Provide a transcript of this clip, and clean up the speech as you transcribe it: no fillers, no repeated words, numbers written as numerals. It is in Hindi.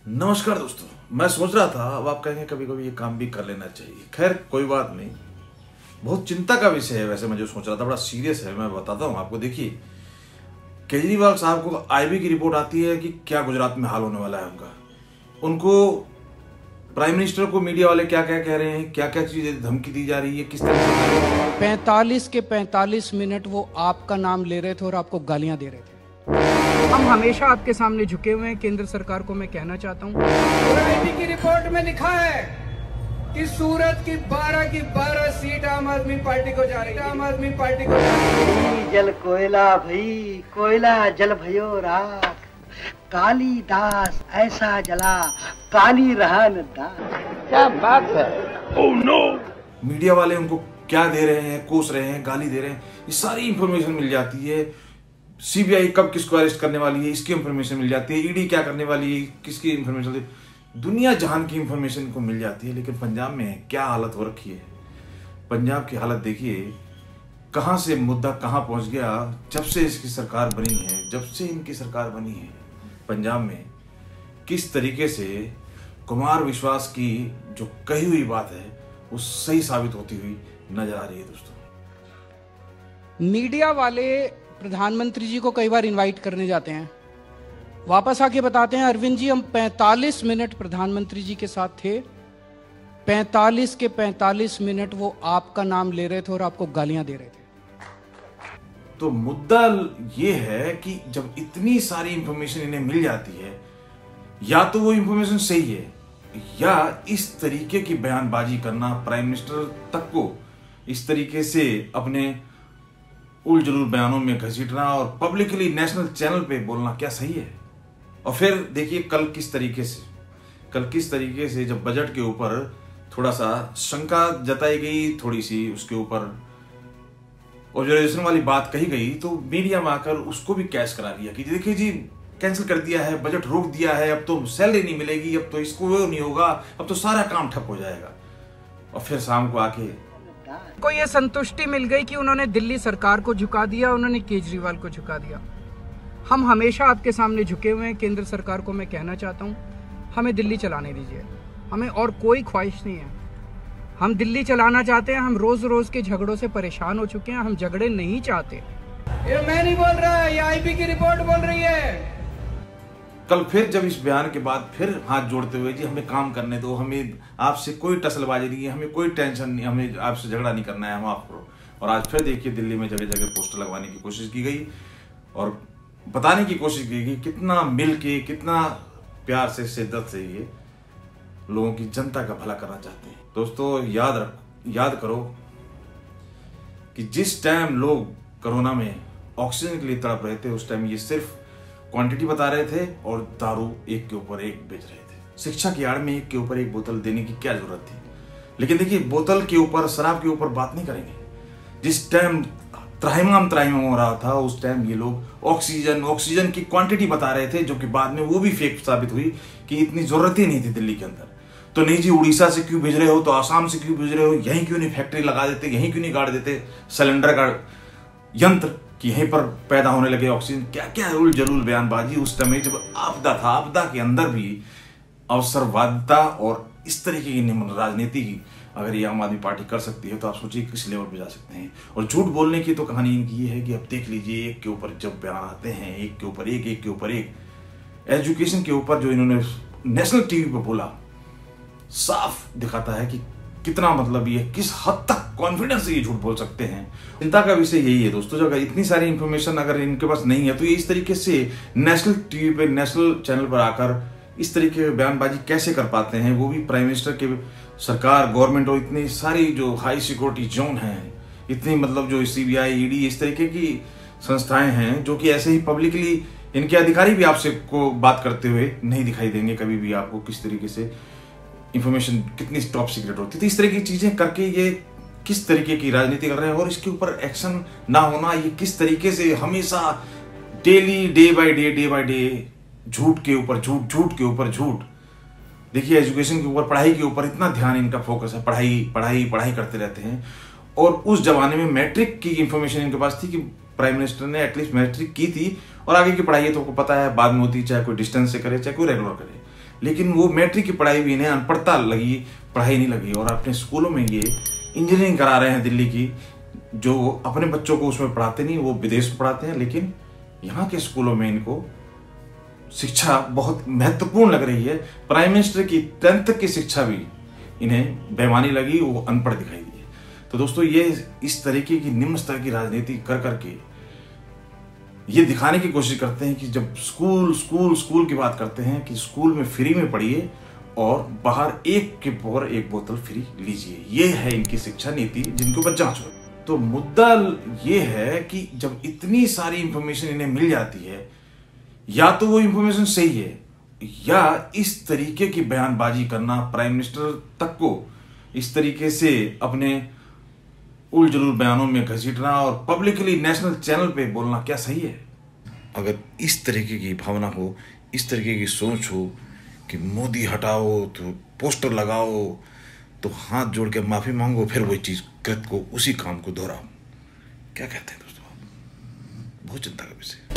नमस्कार दोस्तों, मैं सोच रहा था अब आप कहेंगे कभी कभी ये काम भी कर लेना चाहिए। खैर कोई बात नहीं, बहुत चिंता का विषय है। वैसे मैं जो सोच रहा था बड़ा सीरियस है। मैं बताता हूँ आपको। देखिए, केजरीवाल साहब को आईबी की रिपोर्ट आती है कि क्या गुजरात में हाल होने वाला है उनको प्राइम मिनिस्टर को मीडिया वाले क्या क्या कह रहे हैं, क्या क्या चीजें धमकी दी जा रही है, किस तरह से 45 के 45 मिनट वो आपका नाम ले रहे थे और आपको गालियां दे रहे थे। हम हमेशा आपके सामने झुके हुए हैं। केंद्र सरकार को मैं कहना चाहता हूँ, आईबी की रिपोर्ट में लिखा है कि सूरत की 12 सीट आम आदमी पार्टी को जा रही है। आम आदमी पार्टी को जा रही है। जल कोयला भई, कोयला जल भयो राख, कालीदास ऐसा जला, काली रहा न दास। क्या बात है। Oh no. मीडिया वाले उनको क्या दे रहे हैं, कोस रहे हैं, गाली दे रहे हैं, ये सारी इंफॉर्मेशन मिल जाती है। सीबीआई कब किसको अरेस्ट करने वाली है, इसकी इंफॉर्मेशन मिल जाती है। ईडी क्या करने वाली है, किसकी इंफॉर्मेशन, दुनिया जहान की इंफॉर्मेशन को मिल जाती है। लेकिन पंजाब में क्या हालत हो रखी है, पंजाब की हालत देखिए, कहां से मुद्दा कहां पहुंच गया। जब से इसकी सरकार बनी है, जब से इनकी सरकार बनी है, पंजाब में किस तरीके से कुमार विश्वास की जो कही हुई बात है वो सही साबित होती हुई नजर आ रही है। दोस्तों, मीडिया वाले प्रधानमंत्री जी को कई बार इनवाइट करने जाते हैं, वापस आके बताते हैं अरविंद जी हम 45 मिनट प्रधानमंत्री जी के साथ थे, 45 के 45 मिनट वो आपका नाम ले रहे थे और आपको गालियां दे रहे थे। तो मुद्दा ये है कि जब इतनी सारी इंफॉर्मेशन इन्हें मिल जाती है, या तो वो इंफॉर्मेशन सही है, या इस तरीके की बयानबाजी करना, प्राइम मिनिस्टर तक को इस तरीके से अपने उल जलूल बयानों में घसीटना और पब्लिकली नेशनल चैनल पे बोलना क्या सही है। और फिर देखिए कल किस तरीके से जब बजट के ऊपर थोड़ा सा शंका जताई गई, थोड़ी सी उसके ऊपर ऑब्जर्वेशन वाली बात कही गई, तो मीडिया में आकर उसको भी कैश करा दिया कि देखिए जी कैंसिल कर दिया है, बजट रोक दिया है, अब तो सैलरी नहीं मिलेगी, अब तो इसको वो नहीं होगा, अब तो सारा काम ठप हो जाएगा। और फिर शाम को आके को ये संतुष्टि मिल गई कि उन्होंने दिल्ली सरकार को झुका दिया, उन्होंने केजरीवाल को झुका दिया। हम हमेशा आपके सामने झुके हुए हैं। केंद्र सरकार को मैं कहना चाहता हूँ, हमें दिल्ली चलाने दीजिए, हमें और कोई ख्वाहिश नहीं है। हम दिल्ली चलाना चाहते हैं। हम रोज रोज के झगड़ों से परेशान हो चुके हैं, हम झगड़े नहीं चाहते। ये मैं नहीं बोल रहा, ये आईबी की रिपोर्ट बोल रही है। कल फिर जब इस बयान के बाद फिर हाथ जोड़ते हुए, जी हमें काम करने दो, हमें आपसे कोई टसलबाजी नहीं है, हमें कोई टेंशन नहीं, हमें आपसे झगड़ा नहीं करना है, हम आप करो। और आज फिर देखिए दिल्ली में जगह जगह पोस्टर लगवाने की कोशिश की गई और बताने की कोशिश की गई कितना मिल के, कितना प्यार से, शिद्दत से ये लोगों की, जनता का भला करना चाहते हैं। दोस्तों याद करो कि जिस टाइम लोग कोरोना में ऑक्सीजन के लिए तड़प रहे थे, उस टाइम ये सिर्फ क्वांटिटी बता रहे थे और दारू एक के ऊपर एक बेच रहे थे। शिक्षा की आड़ में एक के ऊपर एक बोतल देने की क्या जरूरत थी। लेकिन देखिए, बोतल के ऊपर, शराब के ऊपर बात नहीं करेंगे। जिस टाइम त्राहिमाम हो रहा था, उस टाइम ये लोग ऑक्सीजन की क्वांटिटी बता रहे थे, जो कि बाद में वो भी फेक साबित हुई कि इतनी जरूरत ही नहीं थी दिल्ली के अंदर। तो नहीं जी, उड़ीसा से क्यों भेज रहे हो, तो आसाम से क्यों भेज रहे हो, यहीं क्यों नहीं फैक्ट्री लगा देते, यहीं क्यों नहीं गाड़ देते सिलेंडर का यंत्र कि यहीं पर पैदा होने लगे ऑक्सीजन। क्या क्या उल जलूल बयानबाजी उस समय जब आपदा था। आपदा के अंदर भी अवसरवादिता और इस तरीके की राजनीति की अगर ये आम आदमी पार्टी कर सकती है, तो आप सोचिए किस लेवल पे जा सकते हैं। और झूठ बोलने की तो कहानी इनकी ये है कि अब देख लीजिए, एक के ऊपर जब बयान आते हैं, एक के ऊपर एक, एजुकेशन के ऊपर जो इन्होंने नेशनल टीवी पे बोला, साफ दिखाता है कि कितना, मतलब ये किस हद तक कॉन्फिडेंस से ये झूठ बोल सकते हैं। चिंता का विषय यही है दोस्तों, जब इतनी सारी इंफॉर्मेशन अगर इनके पास नहीं है, तो ये इस तरीके से नेशनल टीवी पे, नेशनल चैनल पर आकर इस तरीके की बयानबाजी कैसे कर पाते हैं, वो भी प्राइम मिनिस्टर के, सरकार, गवर्नमेंट, और इतनी सारी जो हाई सिक्योरिटी जोन है, इतनी मतलब जो सीबीआई, ईडी, इस तरीके की संस्थाएं हैं, जो कि ऐसे ही पब्लिकली इनके अधिकारी भी आपसे को बात करते हुए नहीं दिखाई देंगे कभी भी आपको, किस तरीके से इंफॉर्मेशन कितनी टॉप सीक्रेट होती है। तो इस तरह की चीजें करके ये किस तरीके की राजनीति कर रहे हैं, और इसके ऊपर एक्शन ना होना, ये किस तरीके से हमेशा डेली, डे बाय डे झूठ के ऊपर झूठ। देखिए, एजुकेशन के ऊपर, पढ़ाई के ऊपर इतना ध्यान इनका फोकस है, पढ़ाई करते रहते हैं। और उस जमाने में मैट्रिक की इंफॉर्मेशन इनके पास थी कि प्राइम मिनिस्टर ने एटलीस्ट मैट्रिक की थी, और आगे की पढ़ाई तो आपको पता है बाद में होती है, चाहे कोई डिस्टेंस से करे, चाहे कोई रेगुलर करे। लेकिन वो मैट्रिक की पढ़ाई भी इन्हें अनपढ़ता लगी, पढ़ाई नहीं लगी। और अपने स्कूलों में ये इंजीनियरिंग करा रहे हैं दिल्ली की, जो अपने बच्चों को उसमें पढ़ाते नहीं, वो विदेश में पढ़ाते हैं। लेकिन यहाँ के स्कूलों में इनको शिक्षा बहुत महत्वपूर्ण लग रही है। प्राइम मिनिस्टर की 10th तक की शिक्षा भी इन्हें बेईमानी लगी, वो अनपढ़ दिखाई दी। तो दोस्तों, ये इस तरीके की निम्न स्तर की राजनीति कर करके ये दिखाने की कोशिश करते हैं कि जब स्कूल की बात करते हैं कि स्कूल में फ्री में पढ़िए और बाहर एक के ऊपर एक बोतल फ्री लीजिए। ये है इनकी शिक्षा नीति, जिनके ऊपर जांच हो। तो मुद्दा ये है कि जब इतनी सारी इंफॉर्मेशन इन्हें मिल जाती है, या तो वो इंफॉर्मेशन सही है, या इस तरीके की बयानबाजी करना, प्राइम मिनिस्टर तक को इस तरीके से अपने उलझुल बयानों में घसीटना और पब्लिकली नेशनल चैनल पे बोलना क्या सही है? अगर इस तरीके की भावना हो, इस तरीके की सोच हो कि मोदी हटाओ तो पोस्टर लगाओ, तो हाथ जोड़ के माफी मांगो, फिर वही चीज कृत को, उसी काम को दोहराओ। क्या कहते हैं दोस्तों? बहुत चिंता का विषय।